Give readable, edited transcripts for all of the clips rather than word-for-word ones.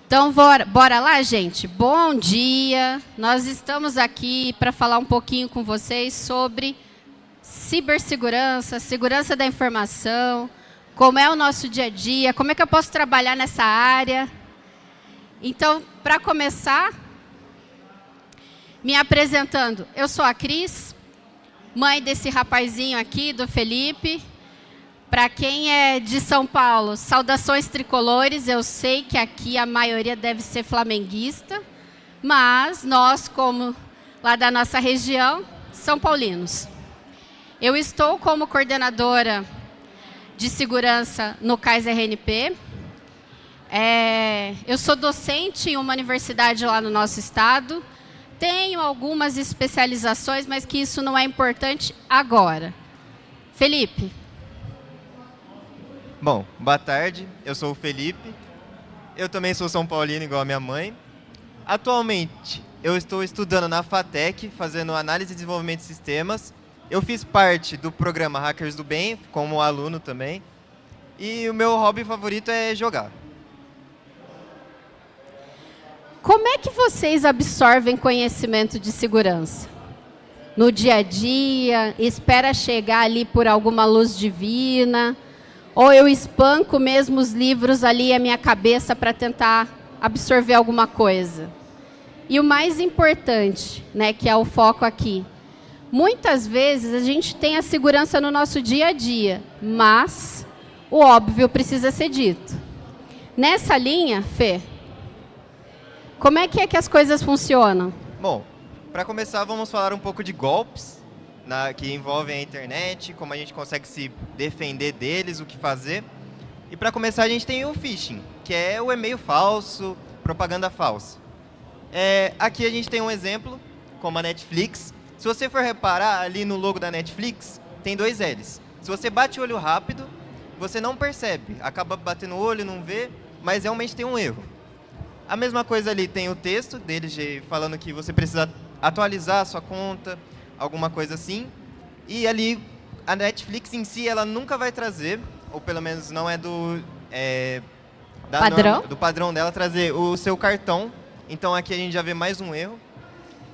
Então, bora lá, gente? Bom dia! Nós estamos aqui para falar um pouquinho com vocês sobre cibersegurança, segurança da informação, como é o nosso dia a dia, como é que eu posso trabalhar nessa área. Então, para começar, me apresentando, eu sou a Cris, mãe desse rapazinho aqui, do Felipe. Para quem é de São Paulo, saudações tricolores. Eu sei que aqui a maioria deve ser flamenguista, mas nós, como lá da nossa região, são paulinos. Eu estou como coordenadora de segurança no CAIS RNP. Eu sou docente em uma universidade lá no nosso estado. Tenho algumas especializações, mas que isso não é importante agora. Felipe. Bom, boa tarde, eu sou o Felipe, eu também sou São Paulino igual a minha mãe. Atualmente, eu estou estudando na FATEC, fazendo análise e desenvolvimento de sistemas. Eu fiz parte do programa Hackers do Bem, como aluno também. E o meu hobby favorito é jogar. Como é que vocês absorvem conhecimento de segurança? No dia a dia, espera chegar ali por alguma luz divina? Ou eu espanco mesmo os livros ali a minha cabeça para tentar absorver alguma coisa? E o mais importante, né, que é o foco aqui. Muitas vezes a gente tem a segurança no nosso dia a dia, mas o óbvio precisa ser dito. Nessa linha, Fê, como é que as coisas funcionam? Bom, para começar, vamos falar um pouco de golpes que envolvem a internet, como a gente consegue se defender deles, o que fazer. E para começar, a gente tem o phishing, que é o e-mail falso, propaganda falsa. Aqui a gente tem um exemplo, como a Netflix. Se você for reparar, ali no logo da Netflix, tem 2 L's. Se você bate o olho rápido, você não percebe. Acaba batendo o olho, não vê, mas realmente tem um erro. A mesma coisa ali, tem o texto deles falando que você precisa atualizar a sua conta, alguma coisa assim. E ali, a Netflix em si, ela nunca vai trazer, ou pelo menos não é do padrão dela, trazer o seu cartão. Então aqui a gente já vê mais um erro.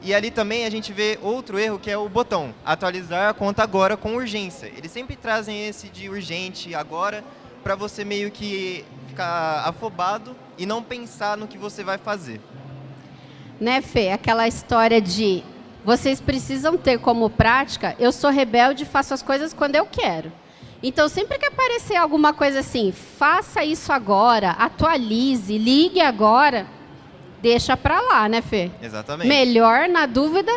E ali também a gente vê outro erro, que é o botão, atualizar a conta agora com urgência. Eles sempre trazem esse de urgente agora, para você meio que ficar afobado e não pensar no que você vai fazer. Né, Fê? Aquela história de vocês precisam ter como prática, eu sou rebelde e faço as coisas quando eu quero. Então, sempre que aparecer alguma coisa assim, faça isso agora, atualize, ligue agora, deixa pra lá, né, Fê? Exatamente. Melhor, na dúvida,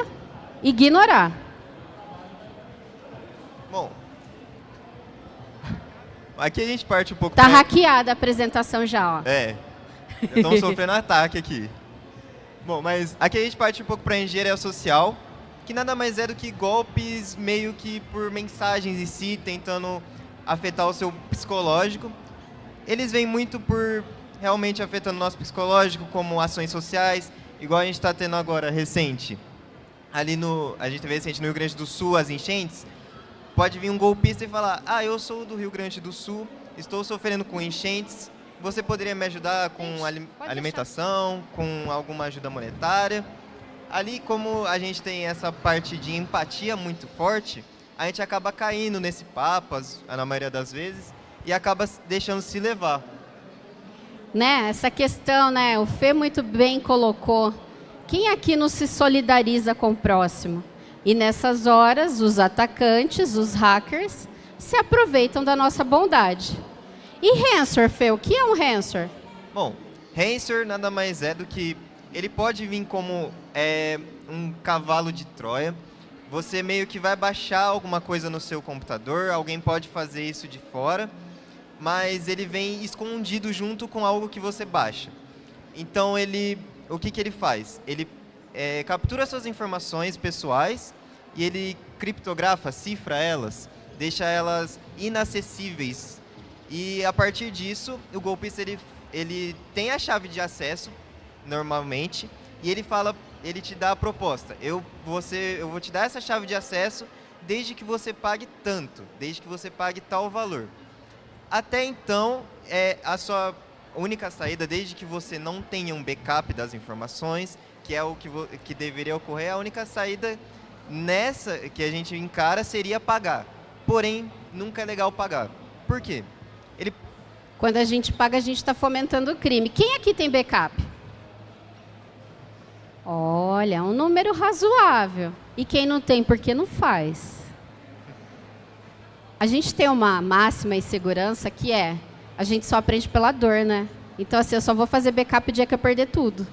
ignorar. Bom, aqui a gente parte um pouco... Tá hackeada a apresentação já, ó. Estamos sofrendo ataque aqui. Bom, mas aqui a gente parte um pouco para a engenharia social, que nada mais é do que golpes meio que por mensagens em si, tentando afetar o seu psicológico. Eles vêm muito por realmente afetando o nosso psicológico, como ações sociais, igual a gente está tendo agora, recente. A gente vê recente no Rio Grande do Sul, as enchentes, pode vir um golpista e falar: eu sou do Rio Grande do Sul, estou sofrendo com enchentes, você poderia me ajudar com alimentação, com alguma ajuda monetária? Ali, como a gente tem essa parte de empatia muito forte, a gente acaba caindo nesse papo, na maioria das vezes, e acaba deixando se levar. Né? Essa questão, né? O Fê muito bem colocou. Quem aqui não se solidariza com o próximo? E nessas horas, os atacantes, os hackers, se aproveitam da nossa bondade. E ransomware, Fê? O que é um ransomware? Bom, ransomware nada mais é do que... Ele pode vir como um cavalo de Troia. Você meio que vai baixar alguma coisa no seu computador, alguém pode fazer isso de fora, mas ele vem escondido junto com algo que você baixa. Então, o que ele faz? Ele captura suas informações pessoais e ele criptografa, cifra elas, deixa elas inacessíveis. E a partir disso, o golpista ele tem a chave de acesso, normalmente, e ele te dá a proposta. Eu vou te dar essa chave de acesso desde que você pague tanto, desde que você pague tal valor. Até então, é a sua única saída, desde que você não tenha um backup das informações, que é o que deveria ocorrer, a única saída nessa que a gente encara seria pagar. Porém, nunca é legal pagar. Por quê? Quando a gente paga, a gente está fomentando o crime. Quem aqui tem backup? Olha, um número razoável. E quem não tem, por que não faz? A gente tem uma máxima em segurança que é, a gente só aprende pela dor, né? Então, assim, eu só vou fazer backup o dia que eu perder tudo.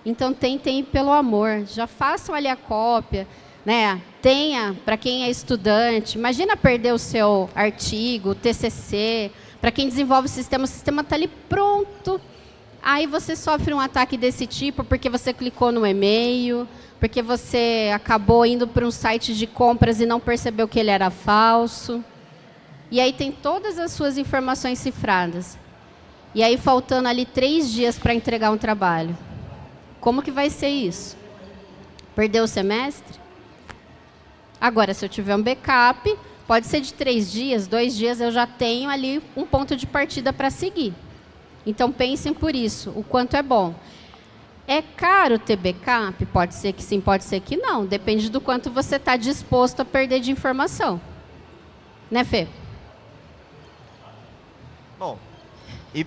Então, tentem pelo amor. Já façam ali a cópia, né? Tenha, para quem é estudante, imagina perder o seu artigo, o TCC. Para quem desenvolve o sistema está ali pronto. Aí você sofre um ataque desse tipo porque você clicou no e-mail, porque você acabou indo para um site de compras e não percebeu que ele era falso. E aí tem todas as suas informações cifradas. E aí faltando ali 3 dias para entregar um trabalho. Como que vai ser isso? Perdeu o semestre? Agora, se eu tiver um backup, pode ser de 3 dias, 2 dias, eu já tenho ali um ponto de partida para seguir. Então, pensem por isso, o quanto é bom. É caro ter backup? Pode ser que sim, pode ser que não. Depende do quanto você está disposto a perder de informação. Né, Fê? Bom, e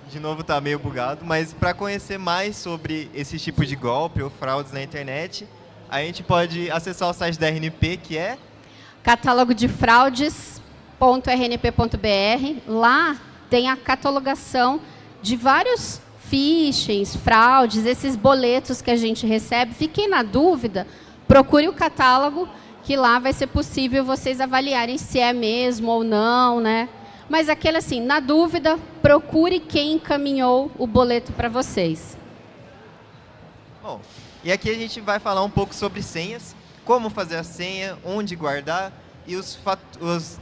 de novo está meio bugado, mas para conhecer mais sobre esse tipo de golpe ou fraudes na internet, a gente pode acessar o site da RNP, que é catalogdefraudes.rnp.br. Lá tem a catalogação de vários phishings, fraudes, esses boletos que a gente recebe. Fiquem na dúvida, procure o catálogo, que lá vai ser possível vocês avaliarem se é mesmo ou não, né? Mas aquele assim, na dúvida, procure quem encaminhou o boleto para vocês. Bom, e aqui a gente vai falar um pouco sobre senhas, como fazer a senha, onde guardar e os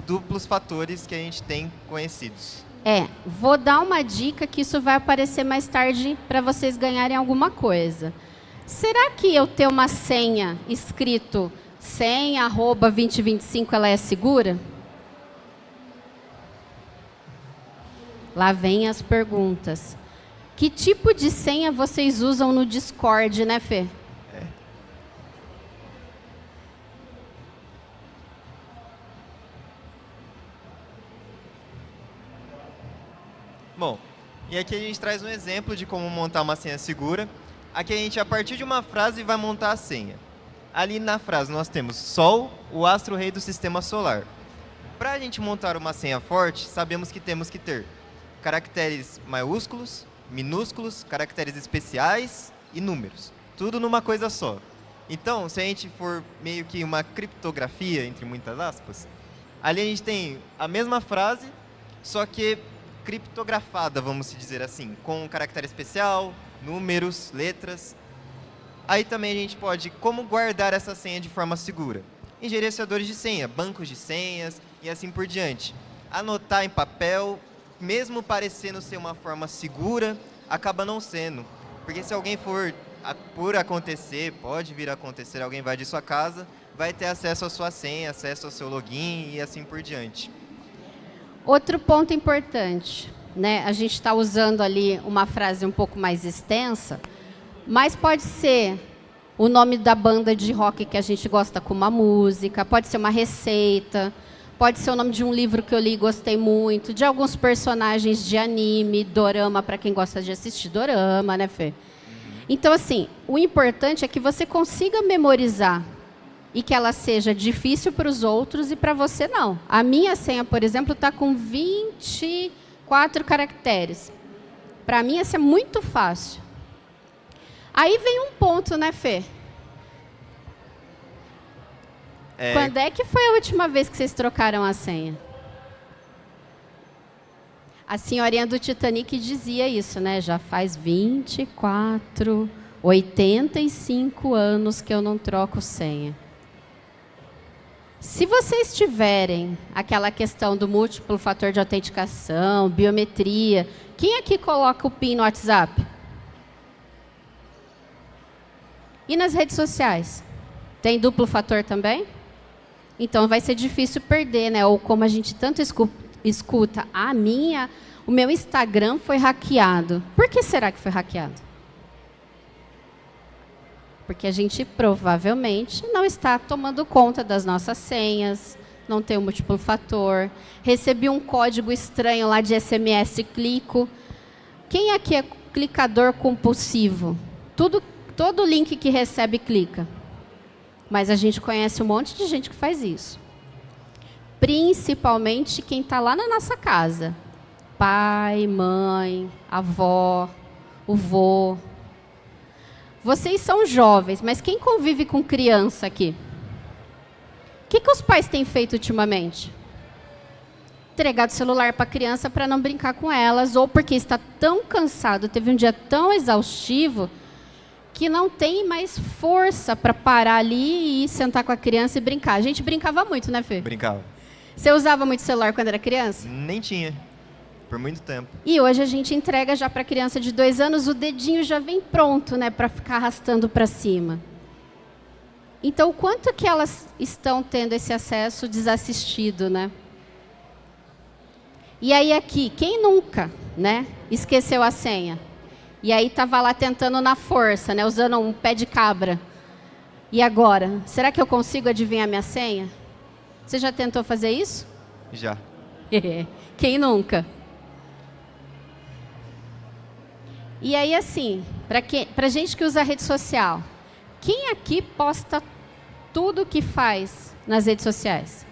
duplos fatores que a gente tem conhecidos. Vou dar uma dica que isso vai aparecer mais tarde para vocês ganharem alguma coisa. Será que eu ter uma senha escrito senha@2025 ela é segura? Lá vem as perguntas. Que tipo de senha vocês usam no Discord, né, Fê? Bom, e aqui a gente traz um exemplo de como montar uma senha segura. Aqui a gente, a partir de uma frase, vai montar a senha. Ali na frase nós temos Sol, o astro-rei do sistema solar. Para a gente montar uma senha forte, sabemos que temos que ter caracteres maiúsculos, minúsculos, caracteres especiais e números. Tudo numa coisa só. Então, se a gente for meio que uma criptografia, entre muitas aspas, ali a gente tem a mesma frase, só que criptografada, vamos dizer assim, com um caractere especial, números, letras. Aí também a gente pode como guardar essa senha de forma segura. Em gerenciadores de senha, bancos de senhas e assim por diante. Anotar em papel, mesmo parecendo ser uma forma segura, acaba não sendo. Porque se alguém for, por acontecer, pode vir a acontecer, alguém vai de sua casa, vai ter acesso à sua senha, acesso ao seu login e assim por diante. Outro ponto importante, né? A gente está usando ali uma frase um pouco mais extensa, mas pode ser o nome da banda de rock que a gente gosta com uma música, pode ser uma receita, pode ser o nome de um livro que eu li e gostei muito, de alguns personagens de anime, dorama, para quem gosta de assistir dorama, né, Fê? Então, assim, o importante é que você consiga memorizar e que ela seja difícil para os outros e para você não. A minha senha, por exemplo, está com 24 caracteres. Para mim, essa é muito fácil. Aí vem um ponto, né, Fê? Quando é que foi a última vez que vocês trocaram a senha? A senhorinha do Titanic dizia isso, né? Já faz 85 anos que eu não troco senha. Se vocês tiverem aquela questão do múltiplo fator de autenticação, biometria, quem aqui coloca o PIN no WhatsApp? E nas redes sociais? Tem duplo fator também? Então vai ser difícil perder, né? Ou como a gente tanto Escuta, o meu Instagram foi hackeado. Por que será que foi hackeado? Porque a gente provavelmente não está tomando conta das nossas senhas, não tem o múltiplo fator. Recebi um código estranho lá de SMS, clico. Quem aqui é clicador compulsivo? Todo link que recebe, clica. Mas a gente conhece um monte de gente que faz isso. Principalmente quem está lá na nossa casa. Pai, mãe, avó, o vô. Vocês são jovens, mas quem convive com criança aqui? O que os pais têm feito ultimamente? Entregado o celular para a criança para não brincar com elas, ou porque está tão cansado, teve um dia tão exaustivo, que não tem mais força para parar ali e sentar com a criança e brincar. A gente brincava muito, né, Fê? Brincava. Você usava muito celular quando era criança? Nem tinha, por muito tempo. E hoje a gente entrega já para a criança de 2 anos, o dedinho já vem pronto, né, para ficar arrastando para cima. Então, o quanto que elas estão tendo esse acesso desassistido, né? E aí aqui, quem nunca, né, esqueceu a senha? E aí estava lá tentando na força, né, usando um pé de cabra. E agora, será que eu consigo adivinhar minha senha? Você já tentou fazer isso? Já. Quem nunca? E aí, assim, para gente que usa a rede social, quem aqui posta tudo o que faz nas redes sociais?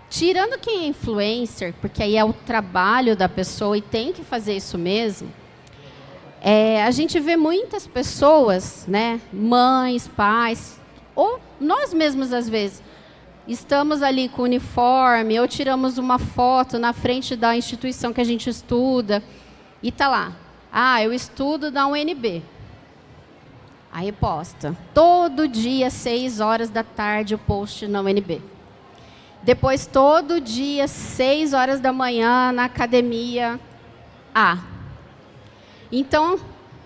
Tirando quem é influencer, porque aí é o trabalho da pessoa e tem que fazer isso mesmo, a gente vê muitas pessoas, né, mães, pais, ou nós mesmos às vezes, estamos ali com o uniforme, ou tiramos uma foto na frente da instituição que a gente estuda, e tá lá, eu estudo na UNB. Aí posta, todo dia, 6 horas da tarde, o post na UNB. Depois, todo dia, 6 horas da manhã, na academia A. Então,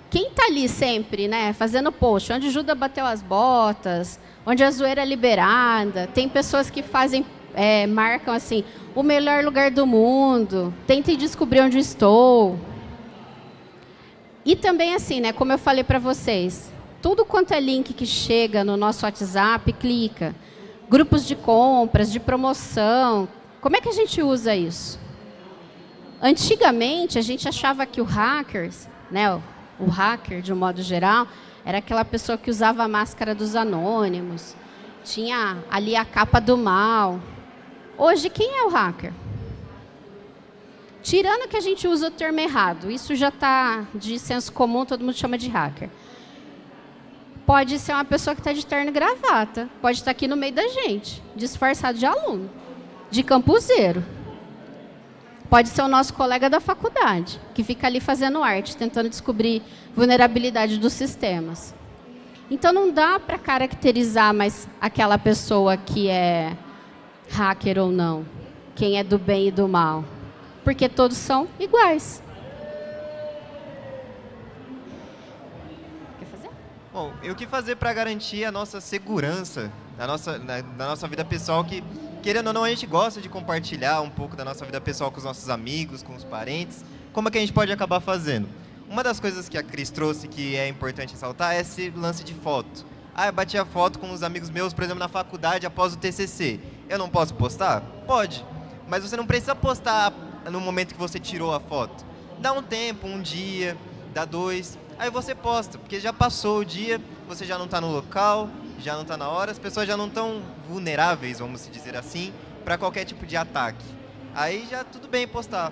quem está ali sempre, né, fazendo post, onde Judas bateu as botas, onde a zoeira é liberada, tem pessoas que fazem, marcam assim, o melhor lugar do mundo, tentem descobrir onde estou. E também assim, né, como eu falei para vocês, tudo quanto é link que chega no nosso WhatsApp, clica. Grupos de compras, de promoção. Como é que a gente usa isso? Antigamente, a gente achava que o hackers, né, o hacker, de um modo geral, era aquela pessoa que usava a máscara dos anônimos, tinha ali a capa do mal. Hoje, quem é o hacker? Tirando que a gente usa o termo errado, isso já está de senso comum, todo mundo chama de hacker. Pode ser uma pessoa que está de terno e gravata, pode estar aqui no meio da gente, disfarçado de aluno, de campuseiro. Pode ser o nosso colega da faculdade, que fica ali fazendo arte, tentando descobrir vulnerabilidade dos sistemas. Então, não dá para caracterizar mais aquela pessoa que é hacker ou não, quem é do bem e do mal, porque todos são iguais. Quer fazer? Bom, e o que fazer para garantir a nossa segurança da nossa vida pessoal, que, querendo ou não, a gente gosta de compartilhar um pouco da nossa vida pessoal com os nossos amigos, com os parentes. Como é que a gente pode acabar fazendo? Uma das coisas que a Cris trouxe que é importante ressaltar é esse lance de foto. Eu bati a foto com uns amigos meus, por exemplo, na faculdade, após o TCC. Eu não posso postar? Pode. Mas você não precisa postar no momento que você tirou a foto. Dá um tempo, um dia, dá 2, aí você posta, porque já passou o dia, você já não está no local, já não está na hora, as pessoas já não estão vulneráveis, vamos dizer assim, para qualquer tipo de ataque. Aí já tudo bem postar.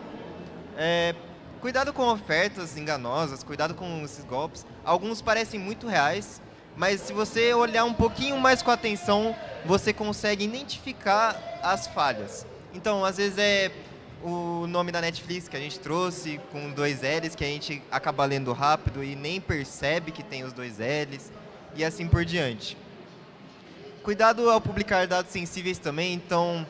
Cuidado com ofertas enganosas, cuidado com esses golpes. Alguns parecem muito reais, mas se você olhar um pouquinho mais com atenção, você consegue identificar as falhas. Então, às vezes o nome da Netflix que a gente trouxe, com 2 L's, que a gente acaba lendo rápido e nem percebe que tem os 2 L's, e assim por diante. Cuidado ao publicar dados sensíveis também, então,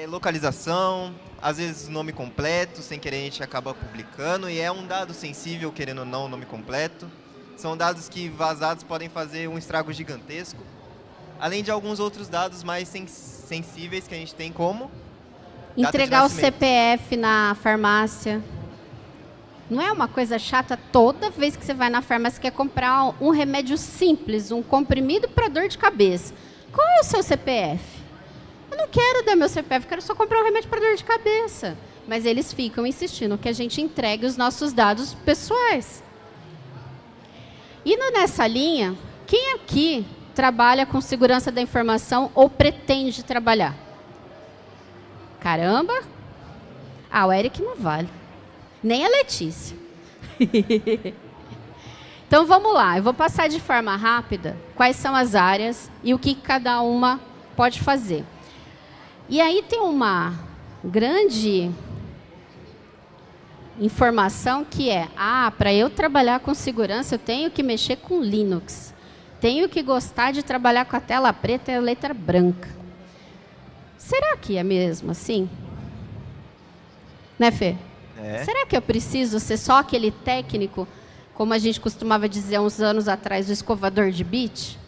localização, às vezes nome completo, sem querer a gente acaba publicando, e é um dado sensível, querendo ou não, o nome completo. São dados que vazados podem fazer um estrago gigantesco, além de alguns outros dados mais sensíveis que a gente tem, como Entregar o CPF na farmácia. Não é uma coisa chata toda vez que você vai na farmácia e quer comprar um remédio simples, um comprimido para dor de cabeça. Qual é o seu CPF? Eu não quero dar meu CPF, eu quero só comprar um remédio para dor de cabeça. Mas eles ficam insistindo que a gente entregue os nossos dados pessoais. Indo nessa linha, quem aqui trabalha com segurança da informação ou pretende trabalhar? Caramba! Ah, o Eric não vale. Nem a Letícia. Então, vamos lá. Eu vou passar de forma rápida quais são as áreas e o que cada uma pode fazer. E aí tem uma grande informação que é, para eu trabalhar com segurança, eu tenho que mexer com Linux. Tenho que gostar de trabalhar com a tela preta e a letra branca. Será que é mesmo assim? Né, Fê? É. Será que eu preciso ser só aquele técnico, como a gente costumava dizer uns anos atrás, o escovador de bit?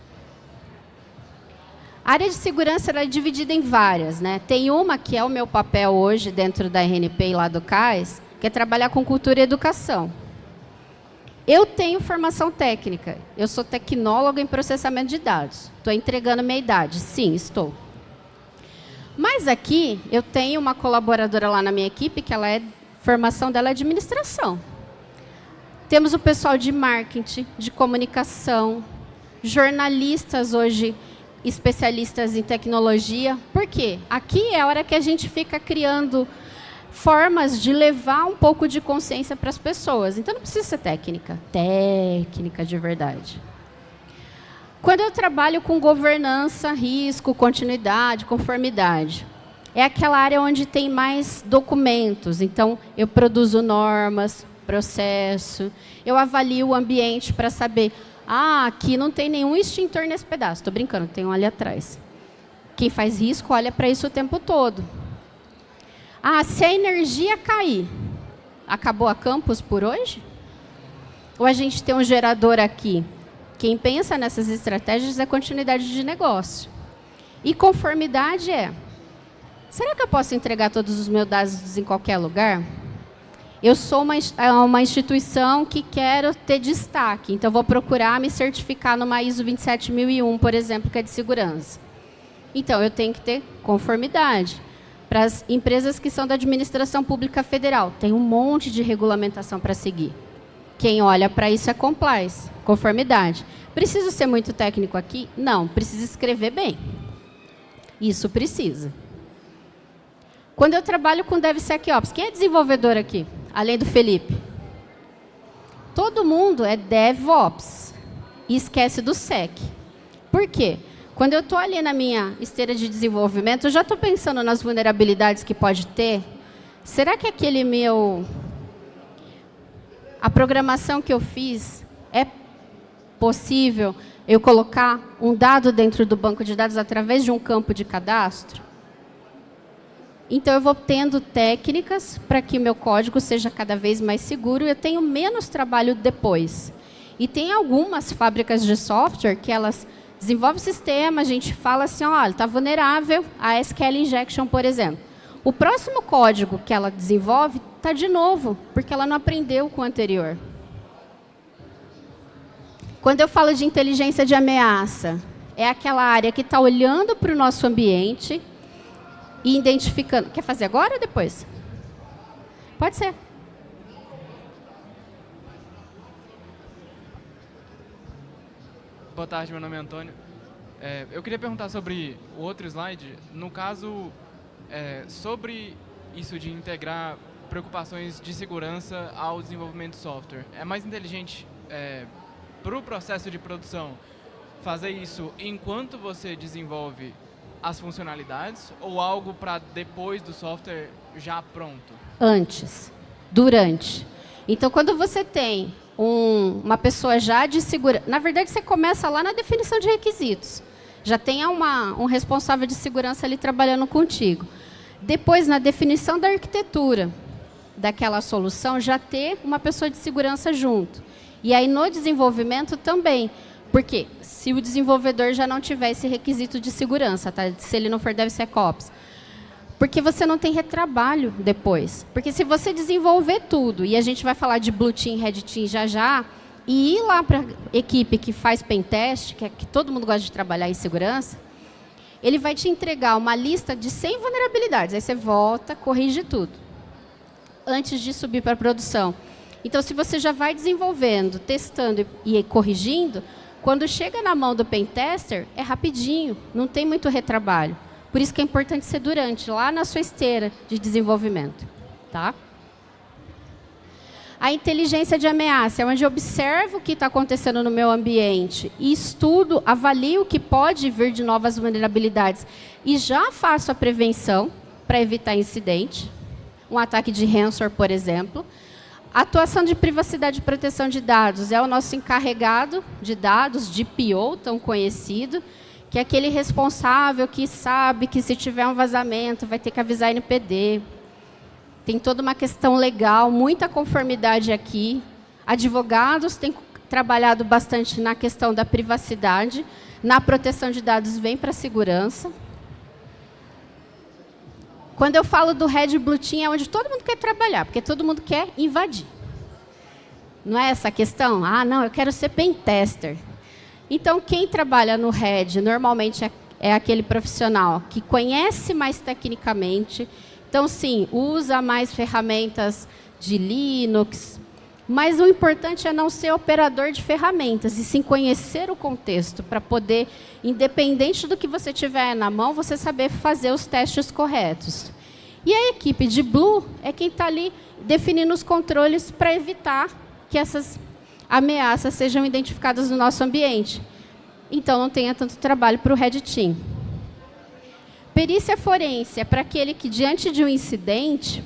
A área de segurança ela é dividida em várias, né? Tem uma que é o meu papel hoje dentro da RNP e lá do CAIS, que é trabalhar com cultura e educação. Eu tenho formação técnica, eu sou tecnóloga em processamento de dados. Estou entregando minha idade, sim, estou. Mas aqui eu tenho uma colaboradora lá na minha equipe, que formação dela é administração. Temos o pessoal de marketing, de comunicação, jornalistas hoje, especialistas em tecnologia. Por quê? Aqui é a hora que a gente fica criando formas de levar um pouco de consciência para as pessoas. Então, não precisa ser técnica de verdade. Quando eu trabalho com governança, risco, continuidade, conformidade, é aquela área onde tem mais documentos. Então, eu produzo normas, processo, eu avalio o ambiente para saber, aqui não tem nenhum extintor nesse pedaço. Estou brincando, tem um ali atrás. Quem faz risco olha para isso o tempo todo. Se a energia cair, acabou a campus por hoje? Ou a gente tem um gerador aqui? Quem pensa nessas estratégias é continuidade de negócio. E conformidade será que eu posso entregar todos os meus dados em qualquer lugar? Eu sou uma instituição que quero ter destaque, então vou procurar me certificar numa ISO 27001, por exemplo, que é de segurança. Então, eu tenho que ter conformidade. Para as empresas que são da administração pública federal, tem um monte de regulamentação para seguir. Quem olha para isso é compliance, conformidade. Preciso ser muito técnico aqui? Não, precisa escrever bem. Isso precisa. Quando eu trabalho com DevSecOps, quem é desenvolvedor aqui, além do Felipe? Todo mundo é DevOps e esquece do Sec. Por quê? Quando eu estou ali na minha esteira de desenvolvimento, eu já estou pensando nas vulnerabilidades que pode ter. Será que a programação que eu fiz, é possível eu colocar um dado dentro do banco de dados através de um campo de cadastro? Então, eu vou tendo técnicas para que o meu código seja cada vez mais seguro e eu tenho menos trabalho depois. E tem algumas fábricas de software que elas desenvolvem o sistema, a gente fala assim, olha, está vulnerável a SQL Injection, por exemplo. O próximo código que ela desenvolve está de novo, porque ela não aprendeu com o anterior. Quando eu falo de inteligência de ameaça, é aquela área que está olhando para o nosso ambiente e identificando. Quer fazer agora ou depois? Pode ser. Boa tarde, meu nome é Antônio. Eu queria perguntar sobre o outro slide, no caso, sobre isso de integrar preocupações de segurança ao desenvolvimento de software. É mais inteligente para o processo de produção fazer isso enquanto você desenvolve as funcionalidades ou algo para depois do software já pronto? Antes, durante. Então, quando você tem uma pessoa já de segurança... Na verdade, você começa lá na definição de requisitos. Já tem um responsável de segurança ali trabalhando contigo. Depois, na definição da arquitetura daquela solução, já ter uma pessoa de segurança junto. E aí, no desenvolvimento também. Porque se o desenvolvedor já não tiver esse requisito de segurança, tá? Se ele não for DevSecOps. Porque você não tem retrabalho depois. Porque se você desenvolver tudo, e a gente vai falar de Blue Team, Red Team já já, e ir lá para a equipe que faz pentest, que todo mundo gosta de trabalhar em segurança, ele vai te entregar uma lista de 100 vulnerabilidades. Aí você volta, corrige tudo, antes de subir para a produção. Então, se você já vai desenvolvendo, testando e corrigindo, quando chega na mão do pentester, é rapidinho, não tem muito retrabalho. Por isso que é importante ser durante, lá na sua esteira de desenvolvimento. Tá? A inteligência de ameaça é onde eu observo o que está acontecendo no meu ambiente e estudo, avalio o que pode vir de novas vulnerabilidades e já faço a prevenção para evitar incidente. Um ataque de ransomware, por exemplo. A atuação de privacidade e proteção de dados é o nosso encarregado de dados, DPO, tão conhecido, que é aquele responsável que sabe que se tiver um vazamento vai ter que avisar a NPD. Tem toda uma questão legal, muita conformidade aqui. Advogados têm trabalhado bastante na questão da privacidade, na proteção de dados vem para a segurança. Quando eu falo do Red Blue Team, é onde todo mundo quer trabalhar, porque todo mundo quer invadir. Não é essa a questão? Ah, não, eu quero ser pentester. Então, quem trabalha no Red, normalmente é aquele profissional que conhece mais tecnicamente. Então, sim, usa mais ferramentas de Linux, mas o importante é não ser operador de ferramentas, e sim conhecer o contexto, para poder, independente do que você tiver na mão, você saber fazer os testes corretos. E a equipe de Blue é quem está ali definindo os controles para evitar que essas ameaças sejam identificadas no nosso ambiente. Então, não tenha tanto trabalho para o Red Team. Perícia forense é para aquele que, diante de um incidente,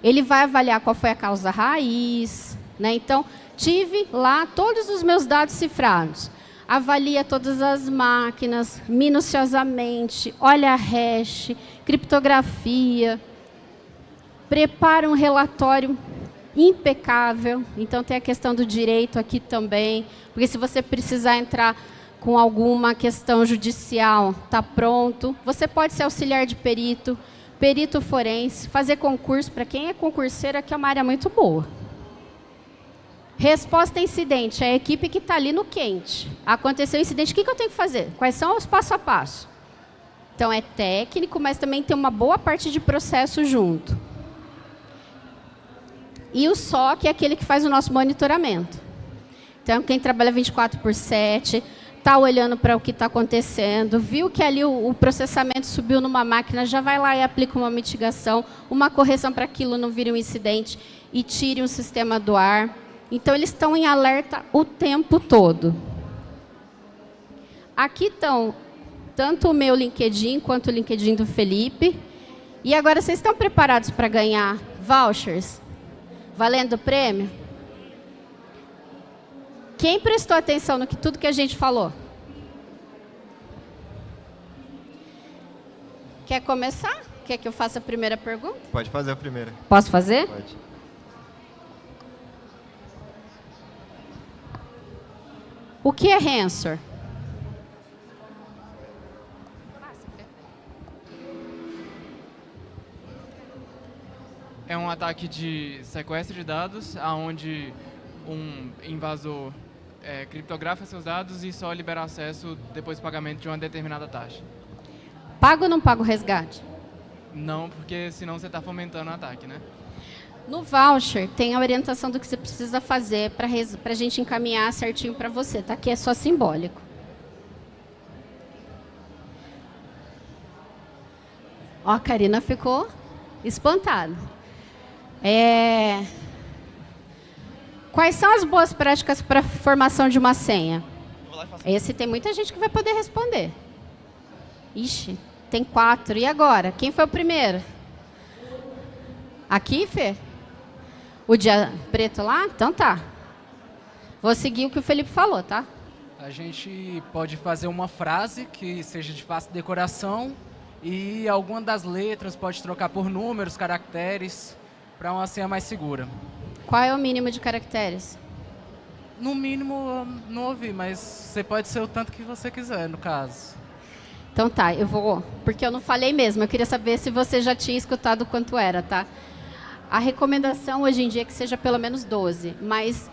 ele vai avaliar qual foi a causa raiz. Né? Então, tive lá todos os meus dados cifrados. Avalia todas as máquinas, minuciosamente, olha a hash, criptografia, prepara um relatório impecável. Então, tem a questão do direito aqui também, porque se você precisar entrar com alguma questão judicial, está pronto. Você pode ser auxiliar de perito, perito forense, fazer concurso. Para quem é concurseiro, aqui é uma área muito boa. Resposta a incidente, é a equipe que está ali no quente. Aconteceu um incidente, o que eu tenho que fazer? Quais são os passo a passo? Então, é técnico, mas também tem uma boa parte de processo junto. E o SOC é aquele que faz o nosso monitoramento. Então, quem trabalha 24/7, está olhando para o que está acontecendo, viu que ali o processamento subiu numa máquina, já vai lá e aplica uma mitigação, uma correção para aquilo não vire um incidente e tire um sistema do ar. Então, eles estão em alerta o tempo todo. Aqui estão tanto o meu LinkedIn quanto o LinkedIn do Felipe. E agora, vocês estão preparados para ganhar vouchers? Valendo prêmio? Quem prestou atenção no que tudo que a gente falou? Quer começar? Quer que eu faça a primeira pergunta? Pode fazer a primeira. Posso fazer? Pode. O que é ransomware? É um ataque de sequestro de dados, onde um invasor criptografa seus dados e só libera acesso depois do pagamento de uma determinada taxa. Paga ou não paga o resgate? Não, porque senão você está fomentando o ataque, né? No voucher, tem a orientação do que você precisa fazer para a gente encaminhar certinho para você. Tá? Aqui é só simbólico. Ó, a Karina ficou espantada. Quais são as boas práticas para a formação de uma senha? Esse tem muita gente que vai poder responder. Ixi, tem 4. E agora? Quem foi o primeiro? Aqui, Fê? O dia preto lá? Então tá. Vou seguir o que o Felipe falou, tá? A gente pode fazer uma frase que seja de fácil decoração e alguma das letras pode trocar por números, caracteres, para uma senha mais segura. Qual é o mínimo de caracteres? No mínimo, eu não ouvi, mas você pode ser o tanto que você quiser, no caso. Então tá, eu vou, porque eu não falei mesmo, eu queria saber se você já tinha escutado quanto era, tá? A recomendação hoje em dia é que seja pelo menos 12, mas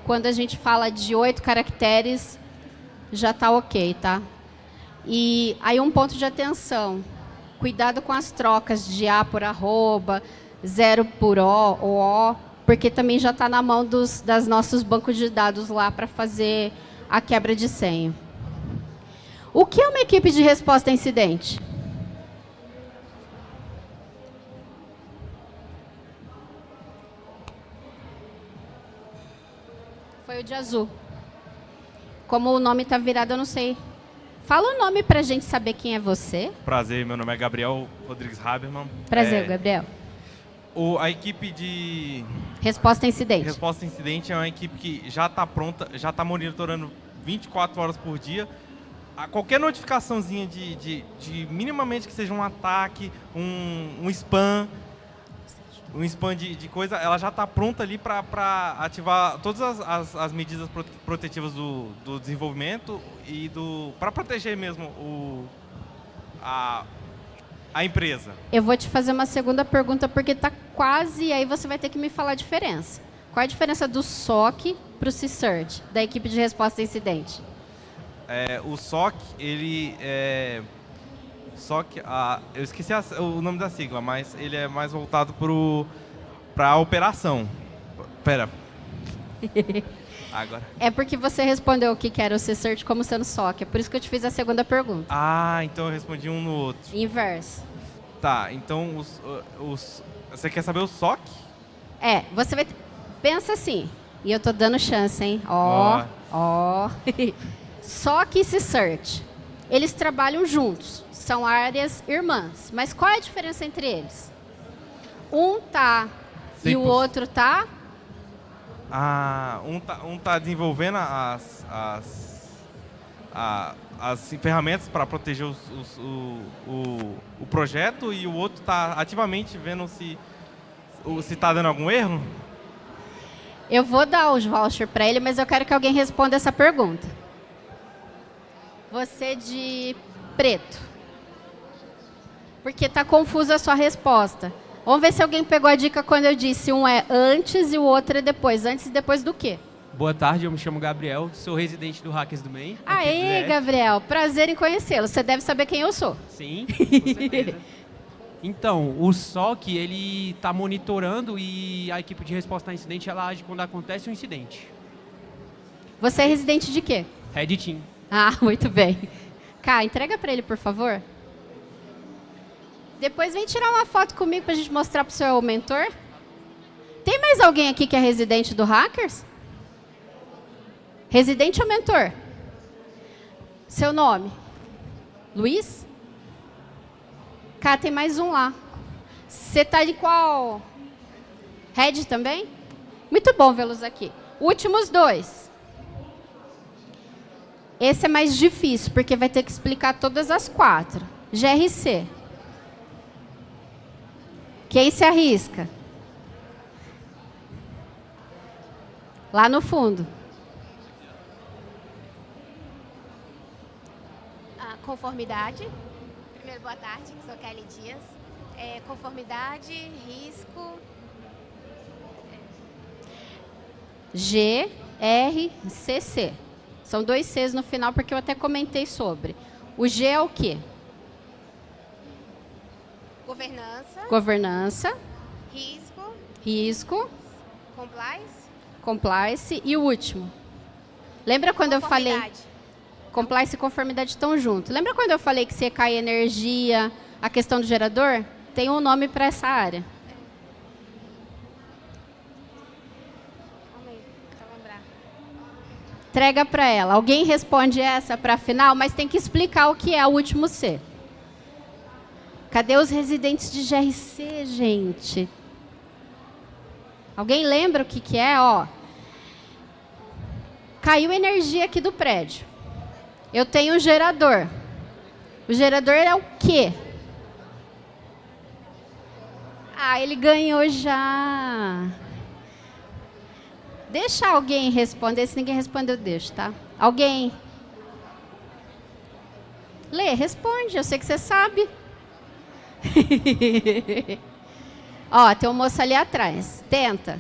quando a gente fala de 8 caracteres, já tá ok, tá? E aí um ponto de atenção, cuidado com as trocas de A por arroba, 0 por O ou O, porque também já está na mão das nossos bancos de dados lá para fazer a quebra de senha. O que é uma equipe de resposta a incidente? Foi o de azul. Como o nome está virado, eu não sei. Fala o nome para a gente saber quem é você. Prazer, meu nome é Gabriel Rodrigues Haberman. Prazer, Gabriel. A equipe de Resposta a incidente. resposta a incidente é uma equipe que já está pronta, já está monitorando 24 horas por dia. Qualquer notificaçãozinha de minimamente que seja um ataque, um spam de coisa, ela já está pronta ali para ativar todas as medidas protetivas do desenvolvimento e para proteger mesmo a empresa. Eu vou te fazer uma segunda pergunta, porque está quase, e aí você vai ter que me falar a diferença. Qual é a diferença do SOC para o CSIRT, da equipe de resposta a incidente? O SOC, ele SOC, eu esqueci o nome da sigla, mas ele é mais voltado para a operação. Pera. Agora. É porque você respondeu o que era o CSIRT como sendo SOC, é por isso que eu te fiz a segunda pergunta. Então eu respondi um no outro. Inverso. Tá, então você quer saber o SOC? Você vai... Pensa assim, e eu tô dando chance, hein? SOC e CSIRT, eles trabalham juntos, são áreas irmãs, mas qual é a diferença entre eles? Um tá e o outro tá? Um tá desenvolvendo as ferramentas para proteger o projeto e o outro está ativamente vendo se está dando algum erro? Eu vou dar os vouchers para ele, mas eu quero que alguém responda essa pergunta. Você de preto. Porque está confusa a sua resposta. Vamos ver se alguém pegou a dica quando eu disse um é antes e o outro é depois. Antes e depois do quê? Boa tarde, eu me chamo Gabriel, sou residente do Hackers do Main. Aê, Gabriel, prazer em conhecê-lo. Você deve saber quem eu sou. Sim, com certeza. Então, o SOC, ele está monitorando e a equipe de resposta a incidente, ela age quando acontece um incidente. Você é residente de quê? Red Team. Muito bem. Cá, entrega para ele, por favor. Depois vem tirar uma foto comigo para a gente mostrar para o seu mentor. Tem mais alguém aqui que é residente do Hackers? Residente ou mentor? Seu nome? Luiz? Cá, tem mais um lá. Você tá de qual? Red também? Muito bom vê-los aqui. Últimos dois. Esse é mais difícil, porque vai ter que explicar todas as 4. GRC. Quem se arrisca? Lá no fundo. Conformidade. Primeiro, boa tarde, sou Kelly Dias. Conformidade, risco. GRCC. São 2 Cs no final, porque eu até comentei sobre. O G é o quê? Governança. Governança. Risco. Risco. Compliance. Compliance. E o último? Lembra quando eu falei... Conformidade. Compliance e conformidade estão juntos. Lembra quando eu falei que se cai energia, a questão do gerador? Tem um nome para essa área. Calma aí, pra lembrar. Entrega para ela. Alguém responde essa para a final, mas tem que explicar o que é o último C. Cadê os residentes de GRC, gente? Alguém lembra o que é? Caiu energia aqui do prédio. Eu tenho um gerador. O gerador é o quê? Ele ganhou já. Deixa alguém responder. Se ninguém respondeu, deixa, tá? Alguém? Lê, responde, eu sei que você sabe. Ó, tem um moço ali atrás. Tenta.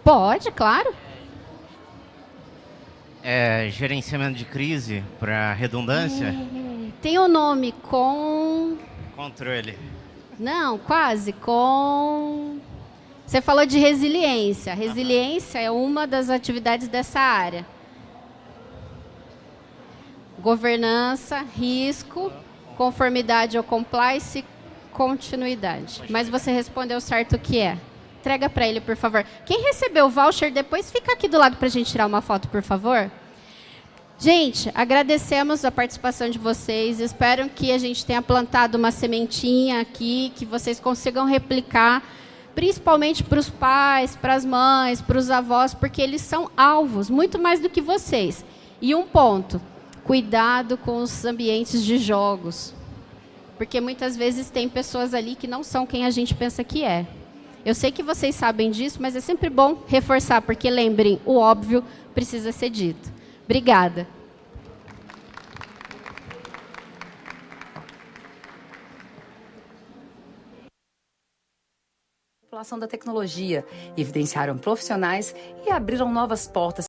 Pode, claro. Gerenciamento de crise, para redundância? Tem um nome com... Controle. Não, quase. Com... Você falou de resiliência. Resiliência é uma das atividades dessa área. Governança, risco, conformidade ou compliance, continuidade. Mas você respondeu certo o que é. Entrega para ele, por favor. Quem recebeu o voucher depois, fica aqui do lado para a gente tirar uma foto, por favor. Gente, agradecemos a participação de vocês. Espero que a gente tenha plantado uma sementinha aqui, que vocês consigam replicar, principalmente para os pais, para as mães, para os avós, porque eles são alvos, muito mais do que vocês. E um ponto, cuidado com os ambientes de jogos, porque muitas vezes tem pessoas ali que não são quem a gente pensa que é. Eu sei que vocês sabem disso, mas é sempre bom reforçar, porque lembrem, o óbvio precisa ser dito. Obrigada. Da tecnologia, evidenciaram profissionais e abriram novas portas